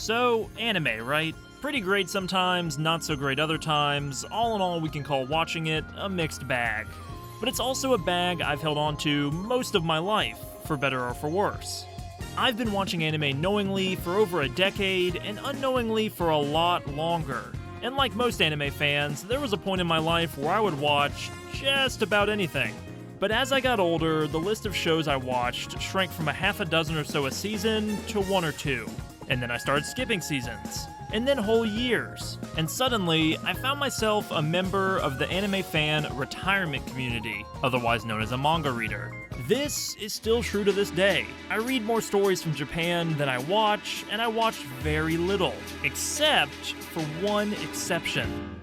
So, anime, right? Pretty great sometimes, not so great other times. All in all, we can call watching it a mixed bag. But it's also a bag I've held on to most of my life, for better or for worse. I've been watching anime knowingly for over a decade, and unknowingly for a lot longer. And like most anime fans, there was a point in my life where I would watch just about anything. But as I got older, the list of shows I watched shrank from a half a dozen or so a season to one or two. And then I started skipping seasons. And then whole years. And suddenly, I found myself a member of the anime fan retirement community, otherwise known as a manga reader. This is still true to this day. I read more stories from Japan than I watch, and I watch very little, except for one exception.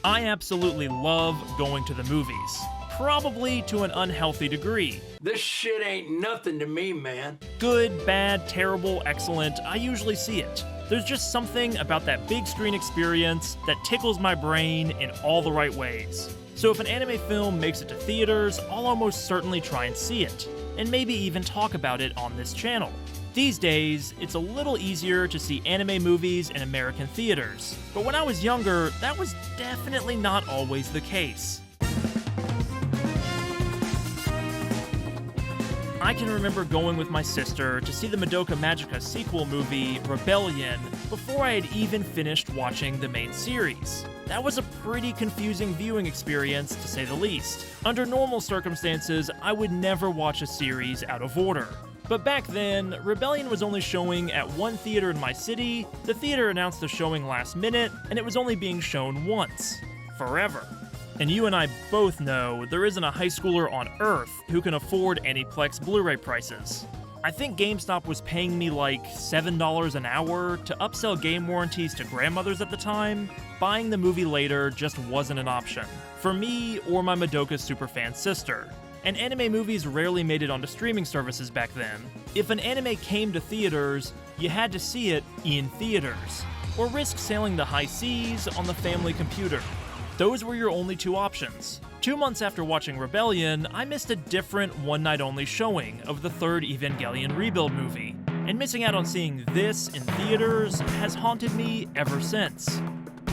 I absolutely love going to the movies, probably to an unhealthy degree. This shit ain't nothing to me, man. Good, bad, terrible, excellent, I usually see it. There's just something about that big screen experience that tickles my brain in all the right ways. So if an anime film makes it to theaters, I'll almost certainly try and see it, and maybe even talk about it on this channel. These days, it's a little easier to see anime movies in American theaters, but when I was younger, that was definitely not always the case. I can remember going with my sister to see the Madoka Magica sequel movie, Rebellion, before I had even finished watching the main series. That was a pretty confusing viewing experience, to say the least. Under normal circumstances, I would never watch a series out of order. But back then, Rebellion was only showing at one theater in my city, the theater announced the showing last minute, and it was only being shown once. Forever. And you and I both know there isn't a high schooler on Earth who can afford Aniplex Blu-ray prices. I think GameStop was paying me like $7 an hour to upsell game warranties to grandmothers at the time. Buying the movie later just wasn't an option, for me or my Madoka superfan sister. And anime movies rarely made it onto streaming services back then. If an anime came to theaters, you had to see it in theaters, or risk sailing the high seas on the family computer. Those were your only two options. 2 months after watching Rebellion, I missed a different one-night-only showing of the third Evangelion Rebuild movie, and missing out on seeing this in theaters has haunted me ever since.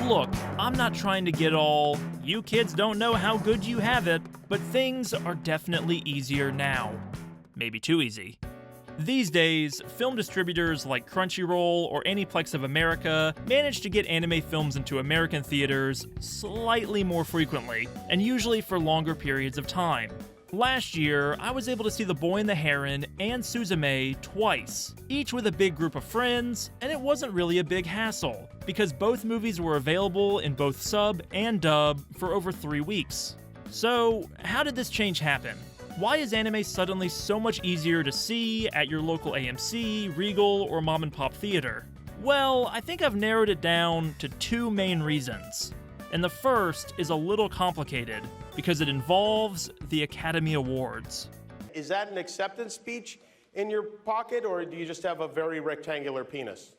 Look, I'm not trying to get all, you kids don't know how good you have it, but things are definitely easier now. Maybe too easy. These days, film distributors like Crunchyroll or Aniplex of America manage to get anime films into American theaters slightly more frequently, and usually for longer periods of time. Last year, I was able to see The Boy and the Heron and Suzume twice, each with a big group of friends, and it wasn't really a big hassle, because both movies were available in both sub and dub for over 3 weeks. So, how did this change happen? Why is anime suddenly so much easier to see at your local AMC, Regal, or mom and pop theater? Well, I think I've narrowed it down to 2 main reasons. And the first is a little complicated, because it involves the Academy Awards. Is that an acceptance speech in your pocket, or do you just have a very rectangular penis?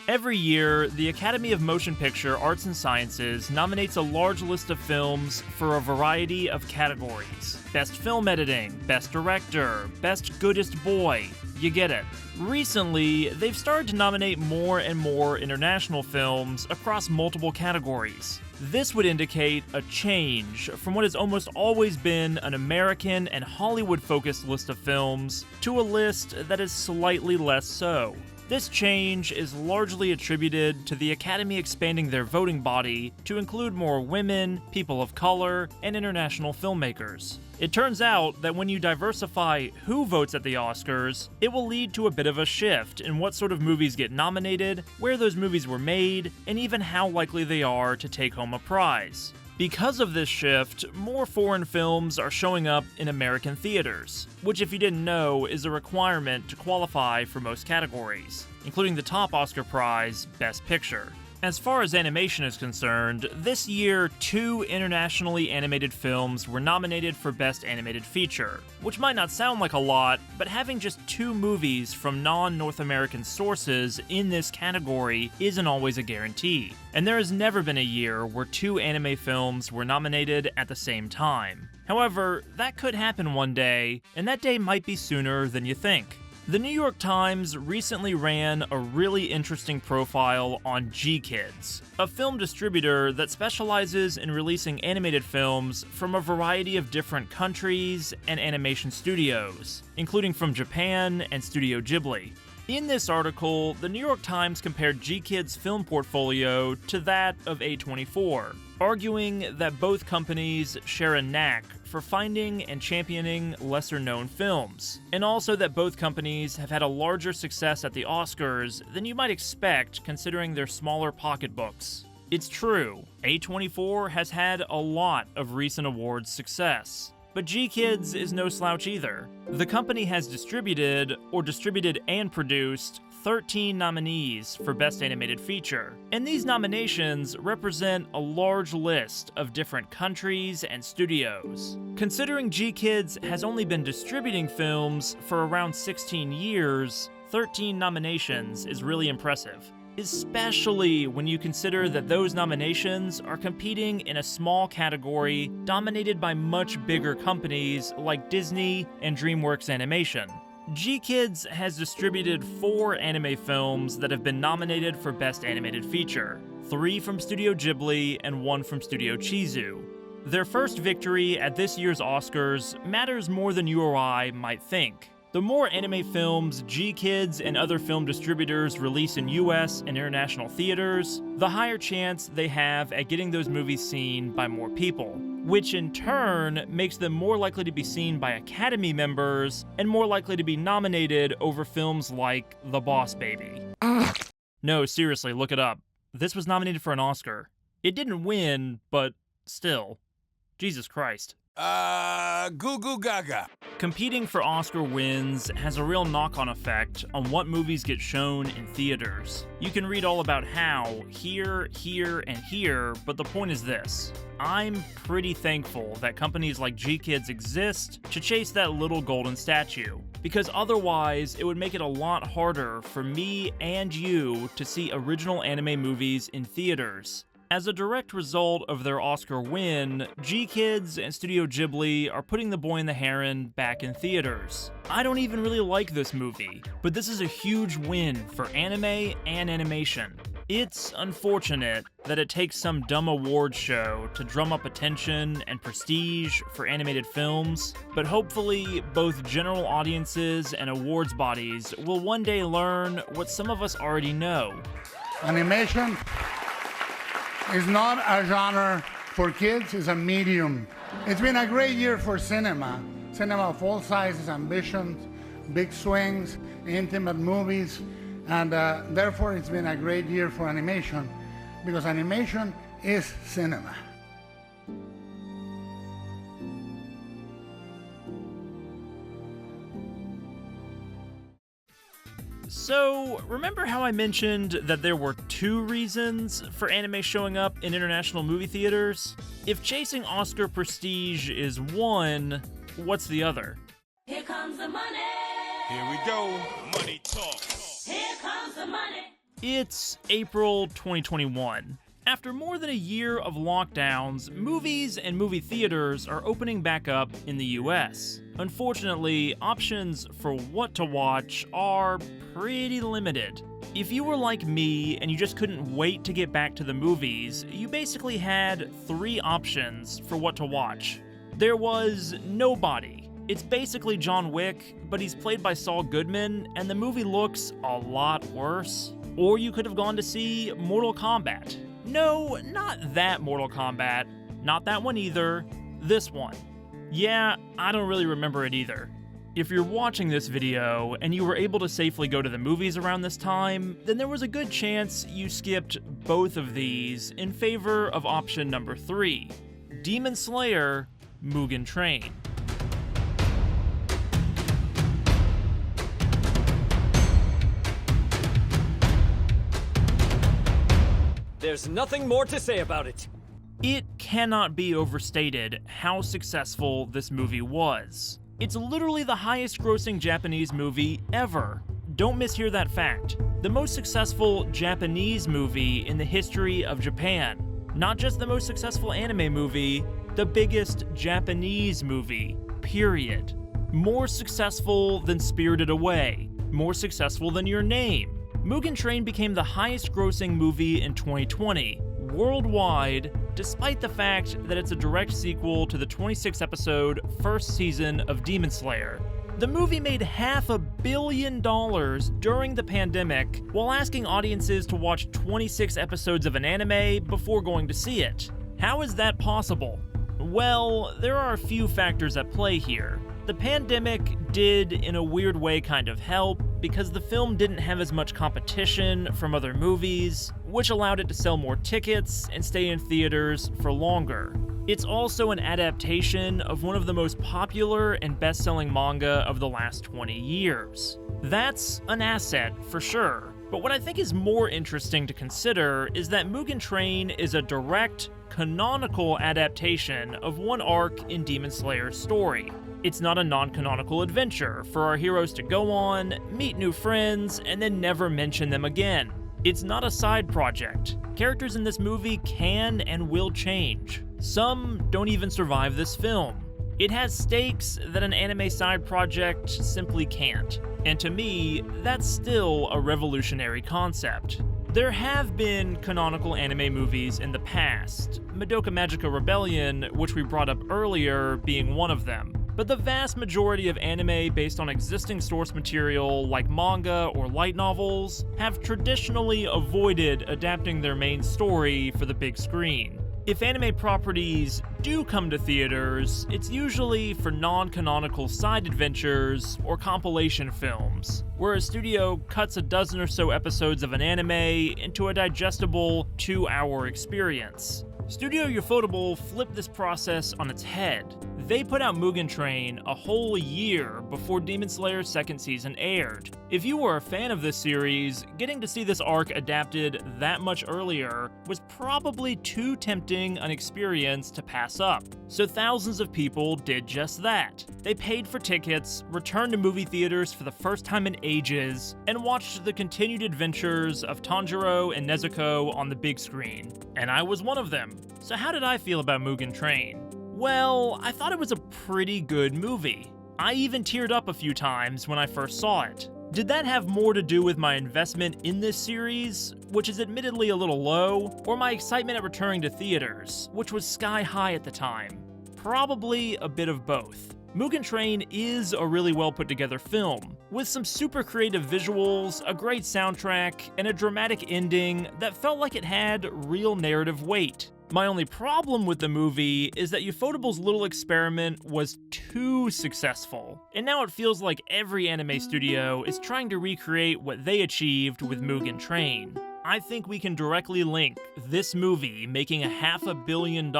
Every year, the Academy of Motion Picture Arts and Sciences nominates a large list of films for a variety of categories. Best Film Editing, Best Director, Best Goodest Boy, you get it. Recently, they've started to nominate more and more international films across multiple categories. This would indicate a change from what has almost always been an American and Hollywood-focused list of films to a list that is slightly less so. This change is largely attributed to the Academy expanding their voting body to include more women, people of color, and international filmmakers. It turns out that when you diversify who votes at the Oscars, it will lead to a bit of a shift in what sort of movies get nominated, where those movies were made, and even how likely they are to take home a prize. Because of this shift, more foreign films are showing up in American theaters, which if you didn't know is a requirement to qualify for most categories, including the top Oscar prize, Best Picture. As far as animation is concerned, this year 2 internationally animated films were nominated for Best Animated Feature, which might not sound like a lot, but having just 2 movies from non-North American sources in this category isn't always a guarantee. And there has never been a year where 2 anime films were nominated at the same time. However, that could happen one day, and that day might be sooner than you think. The New York Times recently ran a really interesting profile on G-Kids, a film distributor that specializes in releasing animated films from a variety of different countries and animation studios, including from Japan and Studio Ghibli. In this article, the New York Times compared G-Kids' film portfolio to that of A24, arguing that both companies share a knack for finding and championing lesser-known films, and also that both companies have had a larger success at the Oscars than you might expect considering their smaller pocketbooks. It's true, A24 has had a lot of recent awards success, but G-Kids is no slouch either. The company has distributed and produced 13 nominees for Best Animated Feature, and these nominations represent a large list of different countries and studios. Considering G-Kids has only been distributing films for around 16 years, 13 nominations is really impressive, especially when you consider that those nominations are competing in a small category dominated by much bigger companies like Disney and DreamWorks Animation. G-Kids has distributed 4 anime films that have been nominated for Best Animated Feature, 3 from Studio Ghibli and 1 from Studio Chizu. Their first victory at this year's Oscars matters more than you or I might think. The more anime films G-Kids and other film distributors release in US and international theaters, the higher chance they have at getting those movies seen by more people, which in turn makes them more likely to be seen by Academy members and more likely to be nominated over films like The Boss Baby. No, seriously, look it up. This was nominated for an Oscar. It didn't win, but still. Jesus Christ. Goo goo gaga. Competing for Oscar wins has a real knock-on effect on what movies get shown in theaters. You can read all about how, here, and here, but the point is this. I'm pretty thankful that companies like G-Kids exist to chase that little golden statue, because otherwise it would make it a lot harder for me and you to see original anime movies in theaters. As a direct result of their Oscar win, G-Kids and Studio Ghibli are putting The Boy and the Heron back in theaters. I don't even really like this movie, but this is a huge win for anime and animation. It's unfortunate that it takes some dumb awards show to drum up attention and prestige for animated films, but hopefully both general audiences and awards bodies will one day learn what some of us already know. Animation is not a genre for kids, it's a medium. It's been a great year for cinema. Cinema of all sizes, ambitions, big swings, intimate movies, and therefore it's been a great year for animation, because animation is cinema. So, remember how I mentioned that there were 2 reasons for anime showing up in international movie theaters? If chasing Oscar prestige is one, what's the other? Here comes the money. Here we go. Money talk. Here comes the money. It's April 2021. After more than a year of lockdowns, movies and movie theaters are opening back up in the US. Unfortunately, options for what to watch are pretty limited. If you were like me and you just couldn't wait to get back to the movies, you basically had 3 options for what to watch. There was Nobody. It's basically John Wick, but he's played by Saul Goodman, and the movie looks a lot worse. Or you could have gone to see Mortal Kombat. No, not that Mortal Kombat. Not that one either. This one. Yeah, I don't really remember it either. If you're watching this video and you were able to safely go to the movies around this time, then there was a good chance you skipped both of these in favor of option number 3, Demon Slayer Mugen Train. There's nothing more to say about it. It cannot be overstated how successful this movie was. It's literally the highest grossing Japanese movie ever. Don't mishear that fact. The most successful Japanese movie in the history of Japan. Not just the most successful anime movie, the biggest Japanese movie, period. More successful than Spirited Away. More successful than Your Name. Mugen Train became the highest grossing movie in 2020, worldwide, despite the fact that it's a direct sequel to the 26-episode first season of Demon Slayer. The movie made $500 million during the pandemic while asking audiences to watch 26 episodes of an anime before going to see it. How is that possible? Well, there are a few factors at play here. The pandemic did, in a weird way, kind of help, because the film didn't have as much competition from other movies, which allowed it to sell more tickets and stay in theaters for longer. It's also an adaptation of one of the most popular and best-selling manga of the last 20 years. That's an asset, for sure. But what I think is more interesting to consider is that Mugen Train is a direct, canonical adaptation of one arc in Demon Slayer's story. It's not a non-canonical adventure for our heroes to go on, meet new friends, and then never mention them again. It's not a side project. Characters in this movie can and will change. Some don't even survive this film. It has stakes that an anime side project simply can't. And to me, that's still a revolutionary concept. There have been canonical anime movies in the past, Madoka Magica Rebellion, which we brought up earlier, being one of them. But the vast majority of anime based on existing source material like manga or light novels have traditionally avoided adapting their main story for the big screen. If anime properties do come to theaters, it's usually for non-canonical side adventures or compilation films, where a studio cuts a dozen or so episodes of an anime into a digestible 2-hour experience. Studio Ufotable flipped this process on its head. They put out Mugen Train a whole year before Demon Slayer's second season aired. If you were a fan of this series, getting to see this arc adapted that much earlier was probably too tempting an experience to pass up. So thousands of people did just that. They paid for tickets, returned to movie theaters for the first time in ages, and watched the continued adventures of Tanjiro and Nezuko on the big screen. And I was one of them. So how did I feel about Mugen Train? Well, I thought it was a pretty good movie. I even teared up a few times when I first saw it. Did that have more to do with my investment in this series, which is admittedly a little low, or my excitement at returning to theaters, which was sky high at the time? Probably a bit of both. Mugen Train is a really well put together film, with some super creative visuals, a great soundtrack, and a dramatic ending that felt like it had real narrative weight. My only problem with the movie is that Ufotable's little experiment was too successful, and now it feels like every anime studio is trying to recreate what they achieved with Mugen Train. I think we can directly link this movie making $500 million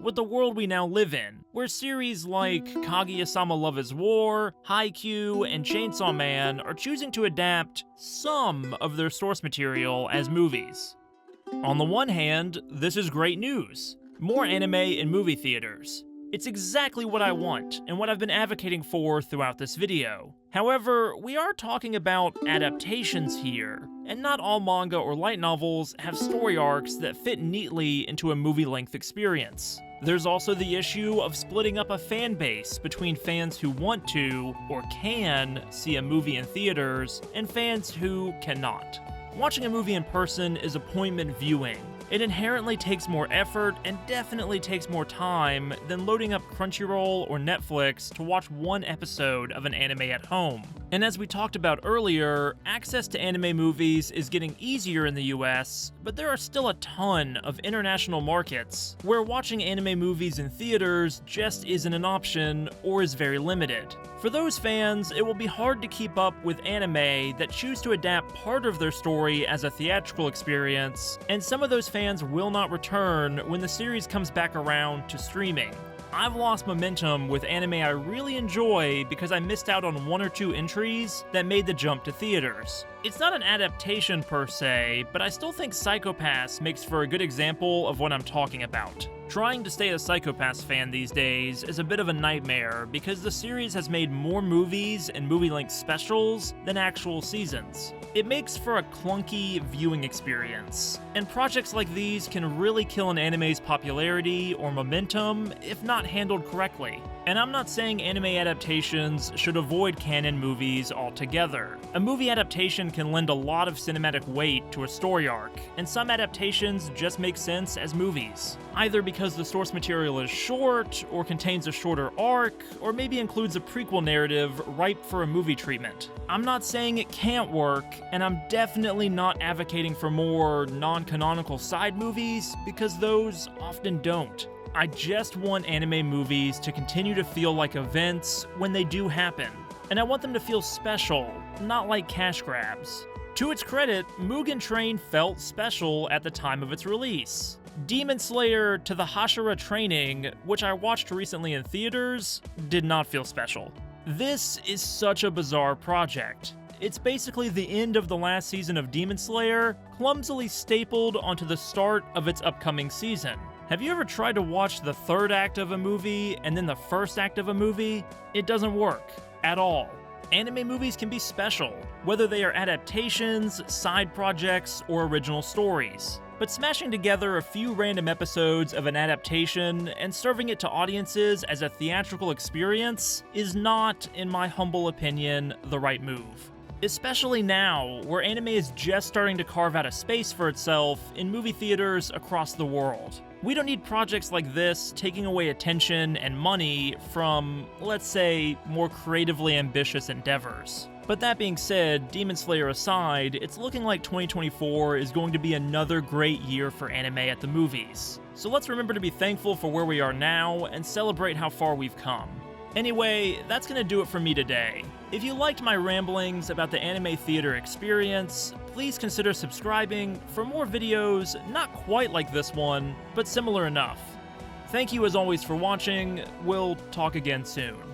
with the world we now live in, where series like Kaguya-sama Love is War, Haikyuu, and Chainsaw Man are choosing to adapt some of their source material as movies. On the one hand, this is great news. More anime in movie theaters. It's exactly what I want, and what I've been advocating for throughout this video. However, we are talking about adaptations here, and not all manga or light novels have story arcs that fit neatly into a movie-length experience. There's also the issue of splitting up a fan base between fans who want to, or can, see a movie in theaters, and fans who cannot. Watching a movie in person is appointment viewing. It inherently takes more effort and definitely takes more time than loading up Crunchyroll or Netflix to watch one episode of an anime at home. And as we talked about earlier, access to anime movies is getting easier in the US, but there are still a ton of international markets where watching anime movies in theaters just isn't an option or is very limited. For those fans, it will be hard to keep up with anime that choose to adapt part of their story as a theatrical experience, and some of those fans will not return when the series comes back around to streaming. I've lost momentum with anime I really enjoy because I missed out on one or two entries that made the jump to theaters. It's not an adaptation per se, but I still think Psycho-Pass makes for a good example of what I'm talking about. Trying to stay a Psycho-Pass fan these days is a bit of a nightmare because the series has made more movies and movie-length specials than actual seasons. It makes for a clunky viewing experience, and projects like these can really kill an anime's popularity or momentum if not handled correctly. And I'm not saying anime adaptations should avoid canon movies altogether. A movie adaptation can lend a lot of cinematic weight to a story arc, and some adaptations just make sense as movies, either because the source material is short, or contains a shorter arc, or maybe includes a prequel narrative ripe for a movie treatment. I'm not saying it can't work, and I'm definitely not advocating for more non-canonical side movies, because those often don't. I just want anime movies to continue to feel like events when they do happen, and I want them to feel special, not like cash grabs. To its credit, Mugen Train felt special at the time of its release. Demon Slayer to the Hashira training, which I watched recently in theaters, did not feel special. This is such a bizarre project. It's basically the end of the last season of Demon Slayer, clumsily stapled onto the start of its upcoming season. Have you ever tried to watch the third act of a movie and then the first act of a movie? It doesn't work at all. Anime movies can be special, whether they are adaptations, side projects, or original stories. But smashing together a few random episodes of an adaptation and serving it to audiences as a theatrical experience is not, in my humble opinion, the right move. Especially now, where anime is just starting to carve out a space for itself in movie theaters across the world. We don't need projects like this taking away attention and money from, let's say, more creatively ambitious endeavors. But that being said, Demon Slayer aside, it's looking like 2024 is going to be another great year for anime at the movies. So let's remember to be thankful for where we are now and celebrate how far we've come. Anyway, that's gonna do it for me today. If you liked my ramblings about the anime theater experience, please consider subscribing for more videos not quite like this one, but similar enough. Thank you as always for watching. We'll talk again soon.